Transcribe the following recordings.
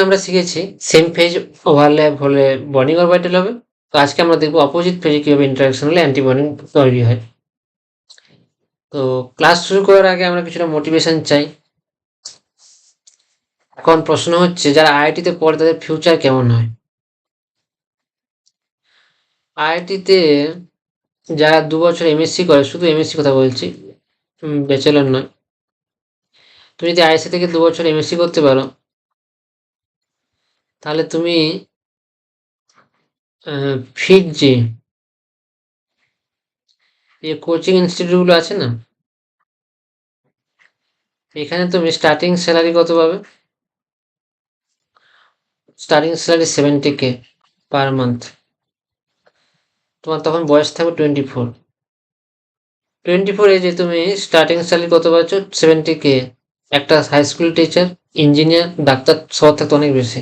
আমরা শিখেছি same phase overlap হলে বন্ডিং অরবিটাল হবে। তো আজকে আমরা দেখবো অপোজিট ফেজে কিভাবে ইন্টারাকশন হলে অ্যান্টি বন্ডিং তৈরি হয়। তো ক্লাস শুরু করার আগে আমরা কিছুটা মোটিভেশন চাই। এখন প্রশ্ন হচ্ছে যারা আইআইটিতে পড়ে তাদের ফিউচার কেমন হয়? আইআইটিতে যারা 2 বছর এমএসসি করে, শুধু এমএসসি কথা বলছি, ব্যাচেলর নয়, তুমি যদি আইএসসি থেকে 2 বছর এমএসসি করতে পারো তাহলে তুমি ফিট যে কোচিং ইনস্টিটিউটগুলো আছে না, এখানে তুমি স্টার্টিং স্যালারি কত পাবে? Starting salary 70K per month. তোমার তখন বয়স থাকবে 24 এজে তুমি স্টার্টিং স্যালারি কত পাচ্ছ? 70K। একটা হাই স্কুল টিচার, ইঞ্জিনিয়ার, ডাক্তার সবার থাকতে অনেক বেশি।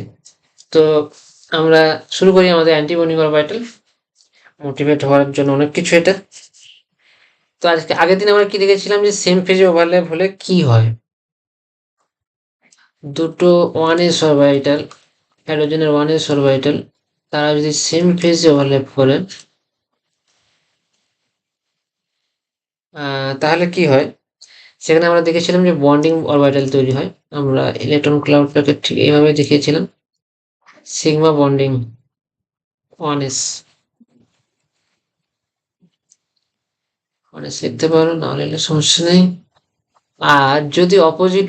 তো আমরা শুরু করি আমাদের অ্যান্টি বন্ডিং অরবিটাল মোটিভেট হওয়ার জন্য অনেক কিছু এটা। তো আজকে আগের দিন আমরা কি দেখেছিলাম যে সেম ফেজে ওভারল্যাপ হলে কি হয়। দুটো 1s অরবিটাল, হাইড্রোজেনের 1s অরবিটাল, তারা যদি সেম ফেজে ওভারল্যাপ করে তাহলে কি হয়, সেখানে আমরা দেখেছিলাম যে বন্ডিং অরবিটাল তৈরি হয়। আমরা ইলেকট্রন ক্লাউডটাকে ঠিক এইভাবে দেখিয়েছিলাম, সিগমা বন্ডিং 1s 1s লিখতে পারো, না লিখলে সমস্যা নেই। আর যদি অপোজিট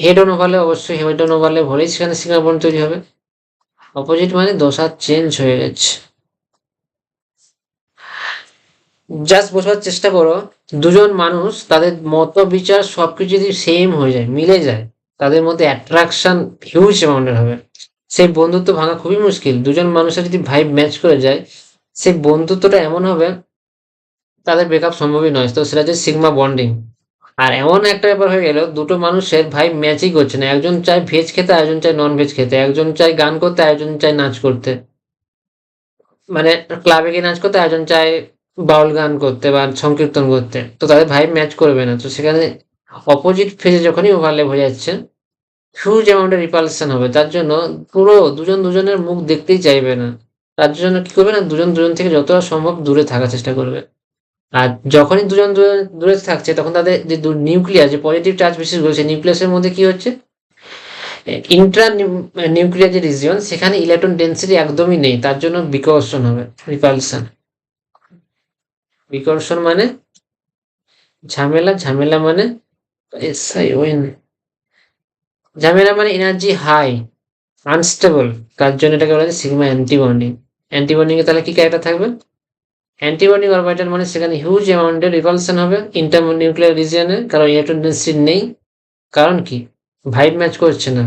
হেড অন ওভারলে, অবশ্যই হেড অন ওভারলে হলেই সেখানে সিগমা বন্ড তৈরি হবে। অপোজিট মানে দশা চেঞ্জ হয়ে গেছে। জাস্ট বোঝার চেষ্টা করো, দুজন মানুষ তাদের মত বিচার সবকিছু যদি সেম হয়ে যায়, মিলে যায়, তাদের মধ্যে অ্যাট্রাকশন হিউজ অ্যামাউন্টের হবে। সেই বন্ধুত্ব ভাঙা খুবই মুশকিল। দুজন মানুষের যদি ভাইব ম্যাচ করে যায়, সেই বন্ধুত্বটা এমন হবে তাদের ব্রেকআপ সম্ভবই নয়। তো সেটা হচ্ছে সিগমা বন্ডিং। আর এমন একটা ব্যাপার হয়ে গেল, দুটো মানুষের ভাই ম্যাচই করছে না। একজন চায় ভেজ খেতে, একজন চায় নন ভেজ খেতে, একজন চায় গান করতে, একজন চায় নাচ করতে, মানে ক্লাবে গিয়ে নাচ করতে, একজন চায় বাউল গান করতে বা সংকীর্তন করতে। তো তাদের ভাই ম্যাচ করবে না। তো সেখানে অপোজিট ফেজে যখনই ওভারল্যাপ হয়ে যাচ্ছে, হিউজ অ্যামাউন্টের রিপালশন হবে। তার জন্য পুরো দুজন দুজনের মুখ দেখতেই চাইবে না। তার জন্য কি করবে না, দুজন দুজন থেকে যতটা সম্ভব দূরে থাকার চেষ্টা করবে। আর যখনই দুজন দুজন দূরে থাকছে, তখন তাদের যে নিউক্লিয়াস, যে পজিটিভ চার্জ বিশেষ করে, সেই নিউক্লিয়াসের মধ্যে কি হচ্ছে, ইন্ট্রা নিউক্লিয়ার যে রিজিয়ন, সেখানে ইলেকট্রন ডেন্সিটি একদমই নেই। তার জন্য বিকর্ষণ হবে, রিপালশন। বিকর্ষণ মানে ঝামেলা, ঝামেলা মানে SION, ঝামেলা মানে এনার্জি হাই, আনস্টেবল। তার জন্য এটাকে বলা হয় sigma anti bonding. Anti bonding এ তাহলে কি ক্যারেক্টার থাকবে? অ্যান্টি বন্ডিং অরবিটাল মানে সেখানে হিউজ অ্যামাউন্টের রিপালশন হবে ইন্টার নিউক্লিয়ার রিজিয়নে, কারণ ইলেকট্রন ডেন্সিটি নেই। কারণ কি? ভাইব ম্যাচ করছে না।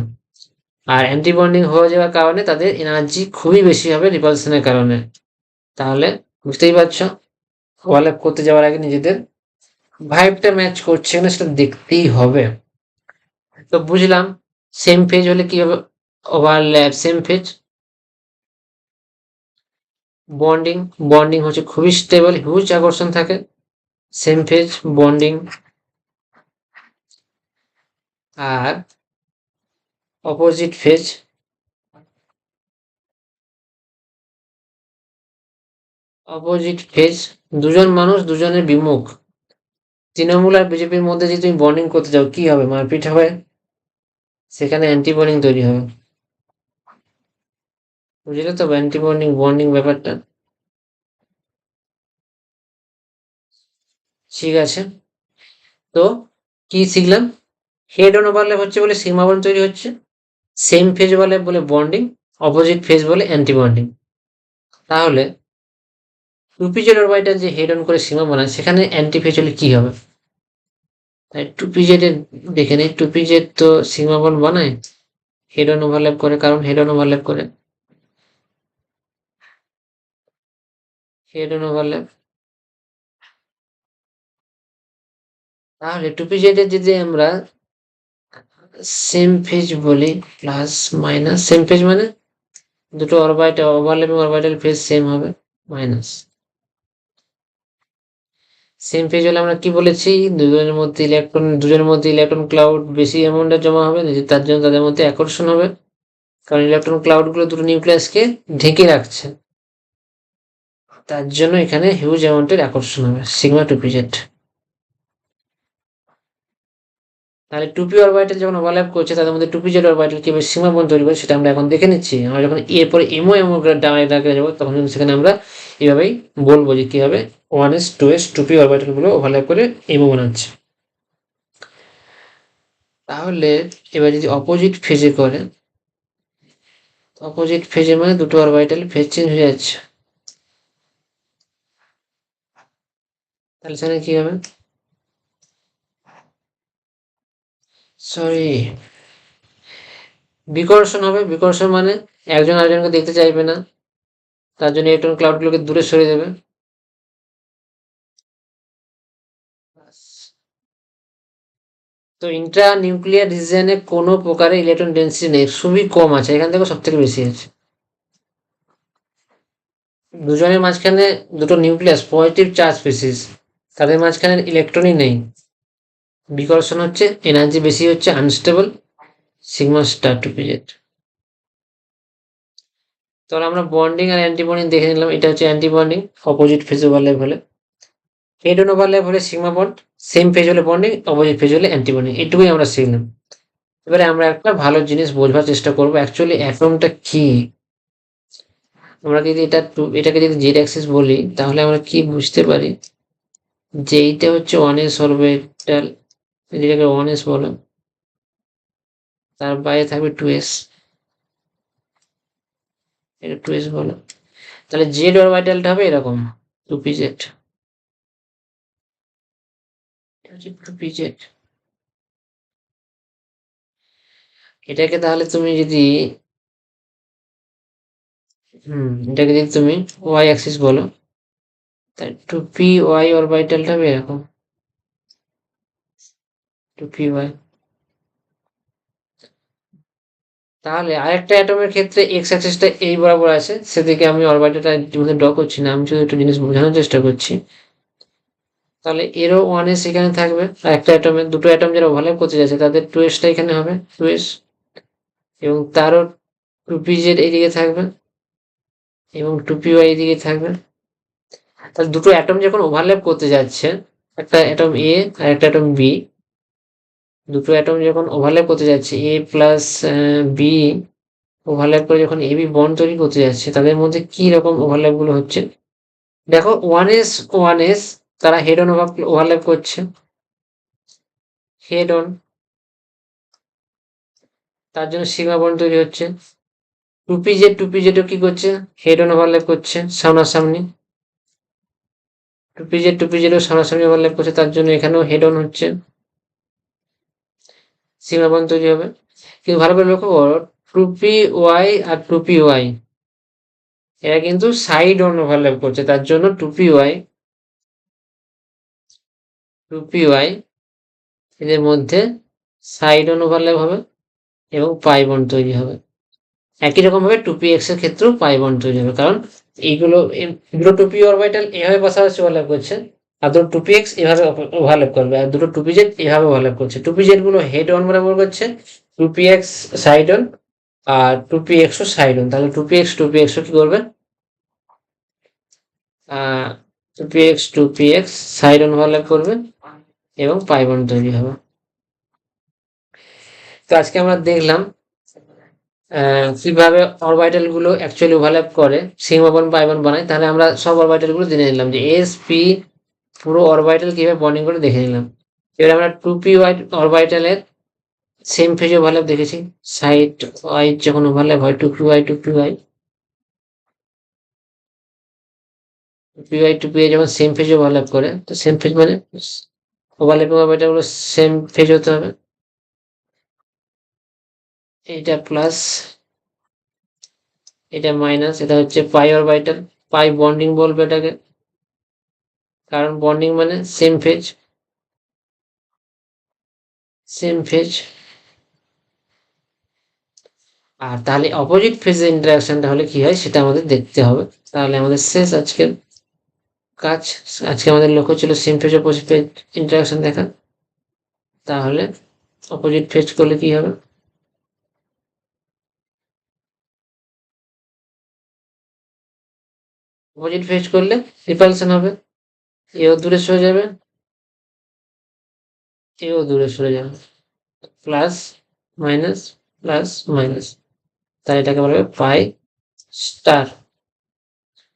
আর অ্যান্টি বন্ডিং হয়ে যাওয়ার কারণে তাদের এনার্জি খুবই বেশি হবে রিপালশনের কারণে। তাহলে বুঝতেই পারছো, ওভারল্যাপ করতে যাওয়ার আগে নিজেদের ভাইবটা ম্যাচ করছে না সেটা দেখতেই হবে। তো বুঝলাম সেম ফেজ হলে কি হবে, overlap same phase. Bonding, bonding হচ্ছে খুবই স্টেবল, হিউজ আকর্ষণ থাকে। Same phase bonding. আর অপোজিট ফেজ, দুজন মানুষ দুজনের বিমুখ। তৃণমূল আর বিজেপির মধ্যে যদি তুমি বন্ডিং করতে চাও, কি হবে? মারপিট হবে, সেখানে অ্যান্টি বন্ডিং তৈরি হবে। বুঝলে তো অ্যান্টি বন্ডিং বন্ডিং ব্যাপারটা? ঠিক আছে। তো কি শিখলাম? হেড অন ওভারল্যাপ হচ্ছে বলে সিগমা বন্ড তৈরি হচ্ছে, সেম ফেজ বলে বলে বন্ডিং, অপোজিট ফেজ বলে অ্যান্টি বন্ডিং। তাহলে টুপিজেড অরবিটাল যে হেড অন করে সীমা বানায়, সেখানে অ্যান্টি ফেজ হলে কি হবে? তাই টুপিজেডের দেখে নেই, টুপিজেড তো সীমা বন্ড বানায়, হেড অন ওভারল্যাপ করে, কারণ হেড অন ওভারল্যাপ করে, হেড অন ওভারল্যাপ। তাহলে টুপিজেডের যদি আমরা সেম ফেজ বলি, প্লাস মাইনাস, সেম ফেজ মানে দুটো orbital, overlapping orbital phase same হবে, মাইনাস। সেম ফেজ হলে আমরা কি বলেছি, দুজনের মধ্যে ইলেকট্রন ক্লাউড বেশি অ্যামাউন্টে জমা হবে, তার জন্য তাদের মধ্যে আকর্ষণ হবে। কারণ ইলেকট্রন ক্লাউডগুলো দুটো নিউক্লিয়াসকে ঢেকে রাখছে, তার জন্য এখানে হিউজ অ্যামাউন্টের আকর্ষণ হবে সিগমা টু পি জেড। তাহলে টুপি অরবিটাল যখন ওভারল্যাপ করছে তাদের মধ্যে টুপি জেড অরবিটাল কিভাবে সীমা বন্ধ তৈরি করে সেটা আমরা এখন দেখে নিচ্ছি। আমরা যখন এরপরে এমও এমও ডায়াগ্রামে যাবো তখন সেখানে আমরা এভাবেই বলবো যে কীভাবে 1s 2s টুপি অরবিটালগুলো ওভারল্যাপ করে এমও বানাচ্ছে। তাহলে এবার যদি অপোজিট ফেজে করে, অপোজিট ফেজে মানে দুটো অরবিটাল ফেজ চেঞ্জ হয়ে যাচ্ছে, তাহলে সেখানে কি হবে, সরি বিকর্ষণ হবে। বিকর্ষণ মানে একজন আরেকজনকে দেখতে চাইবে না, তার জন্য ইলেকট্রন ক্লাউডগুলোকে দূরে সরিয়ে দেবে। তো ইন্ট্রা নিউক্লিয়ার রিজিয়নে কোনো প্রকারের ইলেকট্রন ডেন্সিটি নেই, খুবই কম আছে, এখান থেকে সব থেকে বেশি আছে। দুজনের মাঝখানে দুটো নিউক্লিয়াস পজিটিভ চার্জ স্পিসিস, তাদের মাঝখানে ইলেকট্রনই নেই। বিকর্ষণ হচ্ছে, এনার্জি বেশি হচ্ছে, unstable, sigma star two p z. তাহলে আমরা বন্ডিং আর অ্যান্টি বন্ডিং দেখে নিলাম। এটা হচ্ছে anti bonding, opposite phase overlap হলে। হেড অন ওভারল্যাপ হলে সিগমা বন্ড, সেম ফেজ হলে বন্ডিং, অপোজিট ফেজ হলে অ্যান্টি বন্ডিং। এটুকুই আমরা শিখলাম। এবারে আমরা একটা ভালো জিনিস বোঝবার চেষ্টা করবো, অ্যাকচুয়ালি অ্যাটমটা কি। আমরা যদি এটাকে যদি জেড অ্যাক্সিস বলি তাহলে আমরা কি বুঝতে পারি যে এইটা হচ্ছে 1s অরবিটাল, যেটাকে 1s বলো, তার বাইরে থাকবে 2s, এটা 2s বলো। তাহলে জেড অরবিটালটা হবে এরকম 2pz, এটা হচ্ছে 2pz। এটাকে তাহলে তুমি যদি এটাকে যদি তুমি ওয়াই অ্যাক্সিস বলো, তাহলে 2py অরবিটালটা হবে এরকম 2py। তাহলে আরেকটা অ্যাটমের ক্ষেত্রে এক্স অ্যাক্সিসটা এই বরাবর আছে, সেদিকে আমি অরবিটালটা ইতিমধ্যে ড্র করছি না, আমি শুধু একটু জিনিস বোঝানোর চেষ্টা করছি। তাহলে এরও 1s এখানে থাকবে, আর একটা অ্যাটমের দুটো অ্যাটম যারা ওভারল্যাপ করতে যাচ্ছে তাদের 2sটা এখানে হবে 2s, এবং তারও 2pz এইদিকে থাকবে এবং 2py এইদিকে থাকবে। তাহলে দুটো অ্যাটম যখন ওভারল্যাপ করতে যাচ্ছে, একটা অ্যাটম এ আর একটা অ্যাটম বি, দুটো অ্যাটম যখন ওভারল্যাপ করতে যাচ্ছে এ প্লাস বি ওভারল্যাপ করে যখন এবি বন্ড তৈরি করতে যাচ্ছে, তাদের মধ্যে কি রকম ওভারল্যাপ গুলো হচ্ছে দেখো। 1s তারা হেড অন ওভারল্যাপ করছে, হেড অন, তার জন্য সিগমা বন্ড তৈরি হচ্ছে। 2pz ও কি করছে, হেড অন ওভারল্যাপ করছে সামনাসামনি, 2pz ও সামনাসামনি ওভারল্যাপ করছে, তার জন্য এখানেও হেড অন হচ্ছে, সিগমা বন্ড তৈরি হবে। কিন্তু ভালো করে লক্ষ্য করো 2py আর 2py এরা কিন্তু সাইড অন ওভারল্যাপ করছে, তার জন্য 2py এদের মধ্যে সাইড অন ওভারল্যাপ হবে এবং পাই বন্ড তৈরি হবে। একই রকম ভাবে 2px এর ক্ষেত্রেও পাই বন্ড তৈরি হবে, কারণ এইগুলো দুটো 2p অরবিটাল এভাবে পাশাপাশি ওভারল্যাপ করছে, আর দুটো 2px এভাবে ওভারল্যাপ করবে, আর দুটো 2pz এভাবে ওভারল্যাপ করছে। 2pz গুলো হেড অন বরাবর করছে, 2px সাইড অন, আর 2px ও সাইড অন। তাহলে 2px ও কি করবে, 2px সাইড অন ওভারল্যাপ করবে এবং পাই বন্ড তৈরি হবে। তো আজকে আমরা দেখলাম কিভাবে অরবিটাল গুলো অ্যাকচুয়ালি ওভারল্যাপ করে সিগমা বন্ড পাই বন্ড বানায়। তাহলে আমরা সব অরবিটাল গুলো জেনে নিলাম যে এস পি পুরো অরবিটাল কিভাবে বন্ডিং করে দেখে নিলাম। এবার আমরা 2p অরবিটালের সেম ফেজ ওভারল্যাপ দেখেছি, সাইড ওয়াইজ যখন ওভারল্যাপ হয় 2py যখন সেম ফেজ ওভারল্যাপ করে, তো সেম ফেজ মানে ওভারল্যাপিং অরবিটাল গুলো সেম ফেজ হতে হবে। এটা প্লাস, এটা মাইনাস, এটা হচ্ছে পাই অরবিটাল, পাই বন্ডিং বলবে এটাকে, কারণ বন্ডিং মানে সেম ফেজ, সেম ফেজ। আর তাহলে অপোজিট ফেজের ইন্টারাকশনটা হলে কি হয় সেটা আমাদের দেখতে হবে। তাহলে আমাদের শেষ আজকের কাজ। আজকে আমাদের লক্ষ্য ছিল same phase opposite phase interaction দেখা। তাহলে অপোজিট ফেজ করলে কি হবে, অপোজিট ফেজ করলে রিপালশন হবে, এও দূরে সরে যাবে, এও দূরে সরে যাবে, প্লাস মাইনাস প্লাস মাইনাস, তাহলে এটাকে বলা হবে পাই স্টার।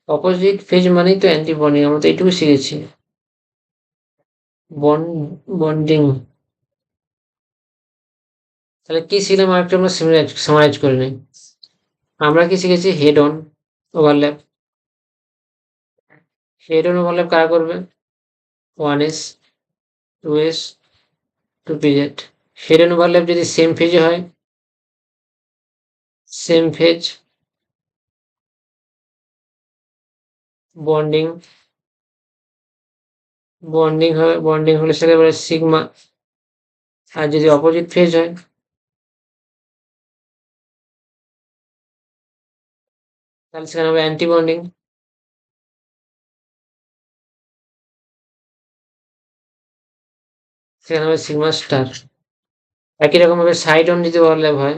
অপোজিট ফেজ মানেই তো অ্যান্টি বন্ডিং, আমরা তো এইটুকু শিখেছি। বন্ডিং, তাহলে কি শিখলাম আরেকটা আমরা সামারাইজ করে নিই। আমরা কি শিখেছি? Head on overlap. Head on overlap কারা করবে? 1s 2s 2pz। Head on overlap যদি সেম ফেজে হয়, সেম ফেজ, বন্ডিং, বন্ডিং হবে, বন্ডিং হলে সেটা বলে সিগমা। আর যদি অপোজিট ফেজ হয়, তাহলে সেখানে হবে অ্যান্টি বন্ডিং, সেখানে হবে সিগমা স্টার। একই রকম ভাবে সাইড অন যদি ওভারল্যাপ হয়,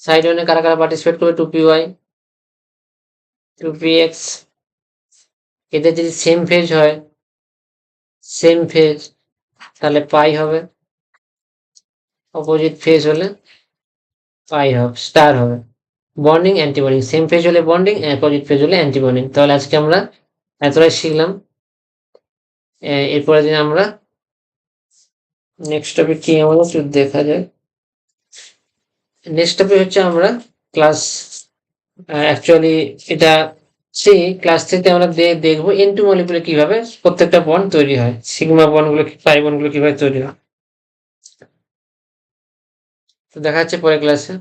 সাইড অনে কারা কারা পার্টিসিপেট করবে? 2py 2px। এদের যদি সেম ফেজ হয়, সেম ফেজ, তাহলে পাই হবে, অপোজিট ফেজ হলে পাই হবে, স্টার হবে। Bonding anti bonding, same phase হলে বন্ডিং, অপোজিট ফেজ হলে অ্যান্টি বন্ডিং। তাহলে আজকে আমরা এতটাই শিখলাম। এরপরের দিন আমরা নেক্সট টপিক কি আমাদের একটু দেখা যায়। নেক্সট টপিক হচ্ছে আমরা ক্লাস, অ্যাকচুয়ালি এটা সেই ক্লাস থেকে আমরা দেখবো N2 মলিকুলে কিভাবে প্রত্যেকটা বন্ড তৈরি হয়, সিগমা বন্ডগুলো, পাই বন্ডগুলো কিভাবে তৈরি হয়। তো দেখা যাচ্ছে পরের ক্লাসে।